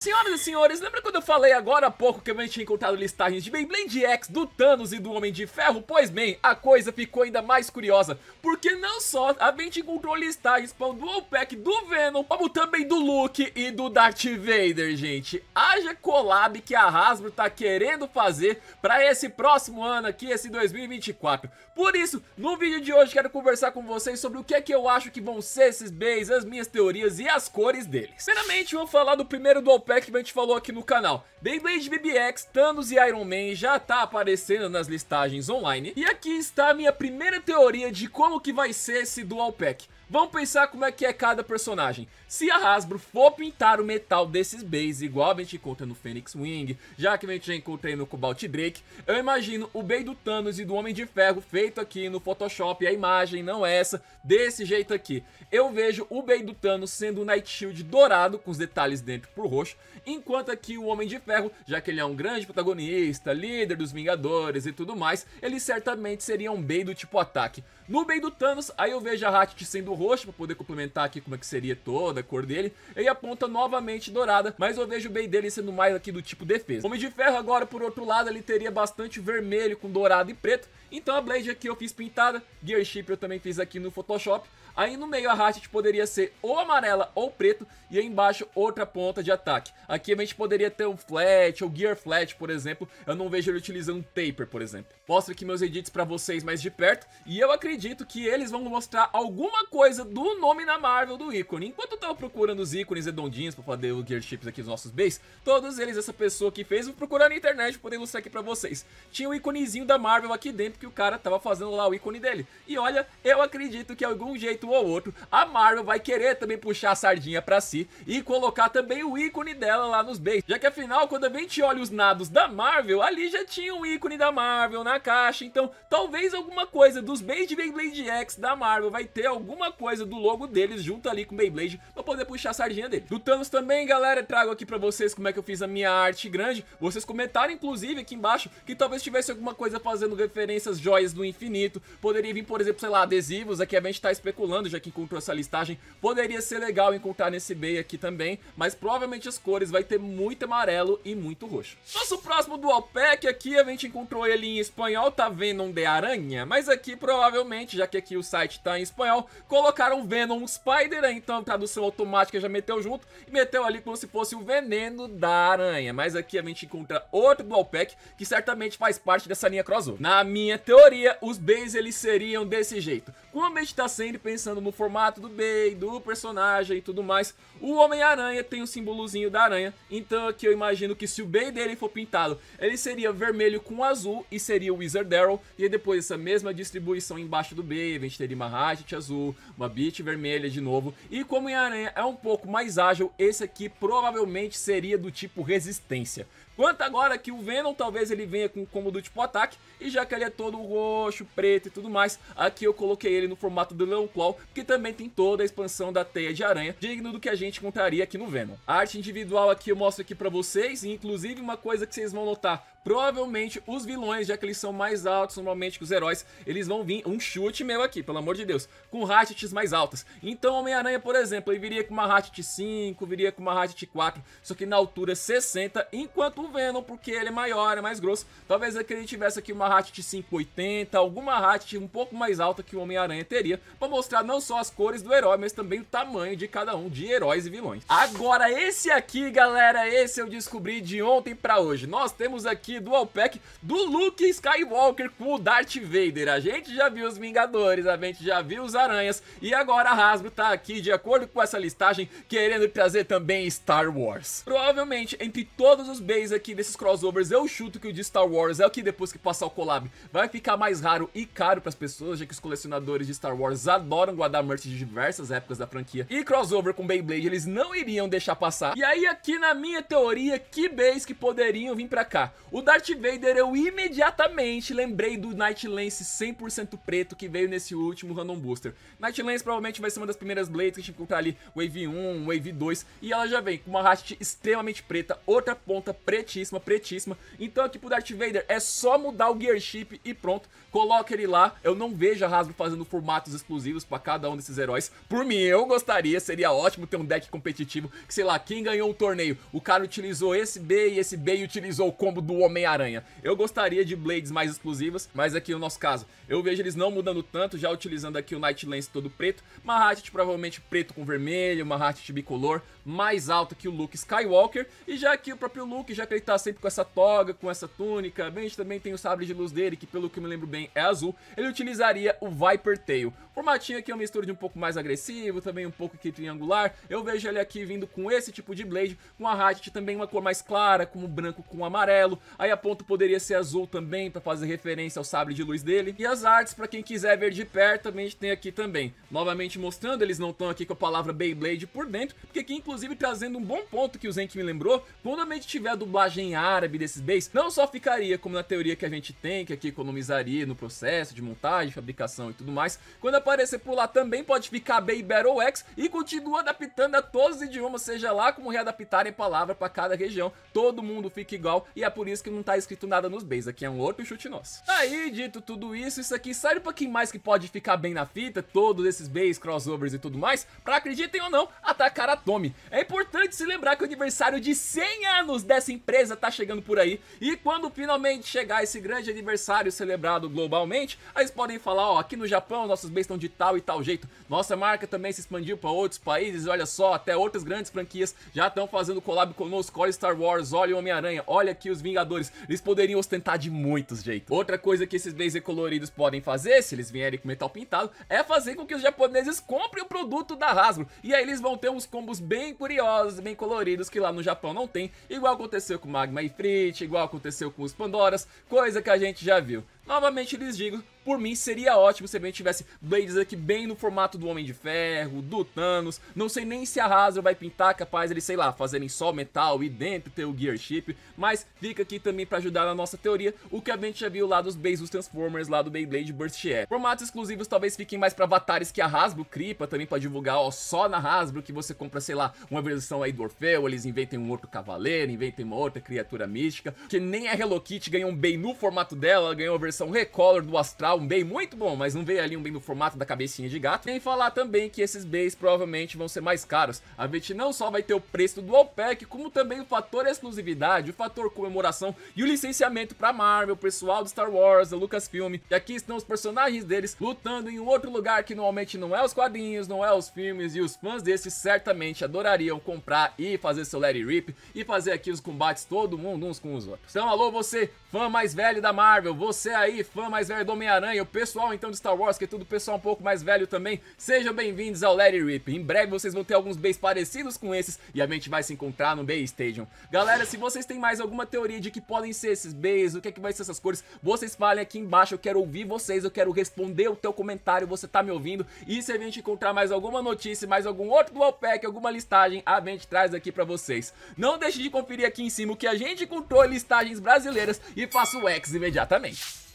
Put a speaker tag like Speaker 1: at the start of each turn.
Speaker 1: Senhoras e senhores, lembra quando eu falei agora há pouco que a gente tinha encontrado listagens de Beyblade X do Thanos e do Homem de Ferro? Pois bem, a coisa ficou ainda mais curiosa, porque não só a gente encontrou listagens para o Dual Pack do Venom, como também do Luke e do Darth Vader, gente. Haja collab que a Hasbro tá querendo fazer para esse próximo ano aqui, esse 2024. Por isso, no vídeo de hoje quero conversar com vocês sobre o que é que eu acho que vão ser esses Beys, as minhas teorias e as cores deles. Primeiramente, vou falar do primeiro Dual Pack que a gente falou aqui no canal. Beyblade BBX, Thanos e Iron Man já tá aparecendo nas listagens online. E aqui está a minha primeira teoria de como que vai ser esse Dual Pack. Vamos pensar como é que é cada personagem. Se a Hasbro for pintar o metal desses Beys igual a gente encontra no Phoenix Wing, já que a gente já encontrei no Cobalt Drake, eu imagino o Bey do Thanos e do Homem de Ferro feito aqui no Photoshop, a imagem não é essa, desse jeito aqui. Eu vejo o Bey do Thanos sendo o Night Shield dourado, com os detalhes dentro por roxo, enquanto aqui o Homem de Ferro, já que ele é um grande protagonista, líder dos Vingadores e tudo mais, ele certamente seria um Bey do tipo ataque. No Bey do Thanos, aí eu vejo a Ratchet sendo roxo, para poder complementar aqui como é que seria toda a cor dele, e a ponta novamente dourada, mas eu vejo o Bey dele sendo mais aqui do tipo defesa. Homem de Ferro agora, por outro lado, ele teria bastante vermelho com dourado e preto, então a Blade aqui eu fiz pintada, Gear Ship eu também fiz aqui no Photoshop. Aí no meio a Ratchet poderia ser ou amarela ou preto, e aí embaixo outra ponta de ataque. Aqui a gente poderia ter um flat ou gear flat, por exemplo. Eu não vejo ele utilizando um taper, por exemplo. Mostro aqui meus edits pra vocês mais de perto, e eu acredito que eles vão mostrar alguma coisa do nome na Marvel do ícone. Enquanto eu tava procurando os ícones redondinhos pra fazer os gear chips aqui dos nossos Beys, todos eles essa pessoa que fez, vou procurar na internet pra poder ilustrar aqui pra vocês. Tinha o íconezinho da Marvel aqui dentro que o cara tava fazendo lá o ícone dele. E olha, eu acredito que algum jeito ou outro, a Marvel vai querer também puxar a sardinha pra si e colocar também o ícone dela lá nos Beys. Já que afinal, quando a gente olha os nados da Marvel, ali já tinha um ícone da Marvel na caixa. Então, talvez alguma coisa dos Beys de Beyblade X da Marvel vai ter alguma coisa do logo deles junto ali com o Beyblade pra poder puxar a sardinha dele. Do Thanos também, galera, trago aqui pra vocês como é que eu fiz a minha arte grande. Vocês comentaram, inclusive, aqui embaixo, que talvez tivesse alguma coisa fazendo referências joias do infinito. Poderia vir, por exemplo, sei lá, adesivos. Aqui a gente tá especulando, já que encontrou essa listagem, poderia ser legal encontrar nesse Bey aqui também, mas provavelmente as cores vai ter muito amarelo e muito roxo. Nosso próximo Dual Pack aqui, a gente encontrou ele em espanhol, tá Venom de Aranha, mas aqui provavelmente, já que aqui o site tá em espanhol, colocaram Venom Spider, então a tradução automática já meteu junto, e meteu ali como se fosse o veneno da aranha, mas aqui a gente encontra outro Dual Pack, que certamente faz parte dessa linha crossover. Na minha teoria, os Beys eles seriam desse jeito, como a gente tá sempre pensando no formato do Bey, do personagem e tudo mais, o Homem-Aranha tem o símbolozinho da aranha, então aqui eu imagino que se o Bey dele for pintado, ele seria vermelho com azul e seria o Wizard Arrow, e depois essa mesma distribuição embaixo do Bey, a gente teria uma Ratchet azul, uma Beat vermelha de novo, e como o Homem-Aranha é um pouco mais ágil, esse aqui provavelmente seria do tipo resistência. Quanto agora que o Venom, talvez ele venha com um combo do tipo ataque, e já que ele é todo roxo, preto e tudo mais, aqui eu coloquei ele no formato do Leon Claw, porque também tem toda a expansão da teia de aranha, digno do que a gente encontraria aqui no Venom. A arte individual aqui eu mostro aqui pra vocês, e inclusive uma coisa que vocês vão notar, provavelmente os vilões, já que eles são mais altos normalmente que os heróis, eles vão vir, um chute meu aqui, pelo amor de Deus, com Ratchets mais altas. Então Homem-Aranha, por exemplo, ele viria com uma Ratchet 5, viria com uma Ratchet 4, só que na altura 60, enquanto o Venom, porque ele é maior, é mais grosso, talvez aqui ele tivesse aqui uma Ratchet 580, alguma Ratchet um pouco mais alta que o Homem-Aranha teria, para mostrar não só as cores do herói, mas também o tamanho de cada um de heróis e vilões. Agora esse aqui, galera, esse eu descobri de ontem pra hoje. Nós temos aqui Dual Pack do Luke Skywalker com o Darth Vader. A gente já viu os Vingadores, a gente já viu os Aranhas, e agora a Hasbro tá aqui, de acordo com essa listagem, querendo trazer também Star Wars. Provavelmente, entre todos os Beys aqui desses crossovers, eu chuto que o de Star Wars é o que depois que passar o collab vai ficar mais raro e caro pras pessoas, já que os colecionadores de Star Wars adoram guardar merch de diversas épocas da franquia, e crossover com Beyblade eles não iriam deixar passar. E aí aqui na minha teoria, que Beys que poderiam vir pra cá? O Darth Vader eu imediatamente lembrei do Night Lance 100% preto que veio nesse último Random Booster. Night Lance provavelmente vai ser uma das primeiras Blades que a gente encontrar ali, Wave 1, Wave 2, e ela já vem com uma haste extremamente preta, outra ponta pretíssima, pretíssima. Então aqui pro Darth Vader é só mudar o Gear Chip e pronto, coloca ele lá. Eu não vejo a Hasbro fazendo formatos exclusivos pra cada um desses heróis. Por mim, eu gostaria, seria ótimo ter um deck competitivo, que sei lá, quem ganhou um torneio, o cara utilizou esse B e utilizou o combo do Homem-Aranha. Eu gostaria de Blades mais exclusivas, mas aqui no nosso caso, eu vejo eles não mudando tanto, já utilizando aqui o Night Lance todo preto, uma Hatchet provavelmente preto com vermelho, uma Hatchet bicolor, mais alta que o Luke Skywalker, e já aqui o próprio Luke, já que ele tá sempre com essa toga, com essa túnica, bem, a gente também tem o sabre de luz dele, que pelo que eu me lembro bem é azul, ele utilizaria o Viper Tail. Formatinho aqui é uma mistura de um pouco mais agressivo, também um pouco aqui triangular, eu vejo ele aqui vindo com esse tipo de Blade, com a Hatchet também uma cor mais clara, como branco com amarelo, aí a ponta poderia ser azul também, pra fazer referência ao sabre de luz dele, e as artes, pra quem quiser ver de perto, também a gente tem aqui também, novamente mostrando, eles não estão aqui com a palavra Beyblade por dentro, porque aqui inclusive trazendo um bom ponto que o Zenk me lembrou, quando a gente tiver a dublagem árabe desses Beys, não só ficaria como na teoria que a gente tem, que aqui economizaria no processo de montagem, fabricação e tudo mais, quando aparecer por lá também pode ficar Bey Battle X e continua adaptando a todos os idiomas, seja lá como readaptarem a palavra para cada região, todo mundo fica igual, e é por isso que não tá escrito nada nos Beys, aqui é um outro chute nosso. Aí, dito tudo isso, isso aqui sabe um pouquinho mais que pode ficar bem na fita, todos esses Beys, crossovers e tudo mais, pra, acreditem ou não, atacar a Tomy. É importante se lembrar que o aniversário de 100 anos dessa empresa tá chegando por aí, e quando finalmente chegar esse grande aniversário celebrado globalmente, aí eles podem falar, ó, aqui no Japão nossos Beys estão de tal e tal jeito, nossa marca também se expandiu para outros países, olha só, até outras grandes franquias já estão fazendo collab conosco, olha Star Wars, olha o Homem-Aranha, olha aqui os Vingadores, eles poderiam ostentar de muitos jeitos. Outra coisa que esses Beys coloridos podem fazer, se eles vierem com metal pintado, é fazer com que os japoneses comprem o produto da Hasbro, e aí eles vão ter uns combos bem curiosos, bem coloridos, que lá no Japão não tem, igual aconteceu com Magma e Frit, igual aconteceu com os Pandoras, coisa que a gente já viu. Novamente lhes digo, por mim seria ótimo se a gente tivesse Blades aqui bem no formato do Homem de Ferro, do Thanos, não sei nem se a Hasbro vai pintar, capaz eles, sei lá, fazerem só metal e dentro ter o Gear Chip, mas fica aqui também pra ajudar na nossa teoria, o que a gente já viu lá dos Beys dos Transformers, lá do Beyblade Burst Air. Formatos exclusivos talvez fiquem mais pra avatares que a Hasbro cripa, também pra divulgar, ó, só na Hasbro que você compra, sei lá, uma versão aí do Orfeu, eles inventem um outro cavaleiro, inventem uma outra criatura mística, que nem a Hello Kitty ganhou um Bey no formato dela, ela ganhou a versão Recolor do Astral, um Bey muito bom, mas não veio ali um Bey no formato da cabecinha de gato. Sem falar também que esses Beys provavelmente vão ser mais caros. A gente não só vai ter o preço do Dual Pack, como também o fator exclusividade, o fator comemoração e o licenciamento pra Marvel, o pessoal do Star Wars, da Lucasfilm. E aqui estão os personagens deles lutando em um outro lugar que normalmente não é os quadrinhos, não é os filmes, e os fãs desses certamente adorariam comprar e fazer seu Let It Rip e fazer aqui os combates todo mundo uns com os outros. Então alô você, fã mais velho da Marvel, você aí, fã mais velho do Homem-Aranha, o pessoal então de Star Wars, que é tudo pessoal um pouco mais velho também, sejam bem-vindos ao Let It Rip. Em breve vocês vão ter alguns Beys parecidos com esses e a gente vai se encontrar no Bey Stadium. Galera, se vocês têm mais alguma teoria de que podem ser esses Beys, o que é que vai ser essas cores, vocês falem aqui embaixo, eu quero ouvir vocês, eu quero responder o teu comentário, você tá me ouvindo, e se a gente encontrar mais alguma notícia, mais algum outro Dual Pack, alguma listagem, a gente traz aqui pra vocês. Não deixe de conferir aqui em cima o que a gente encontrou em listagens brasileiras e faça o X imediatamente.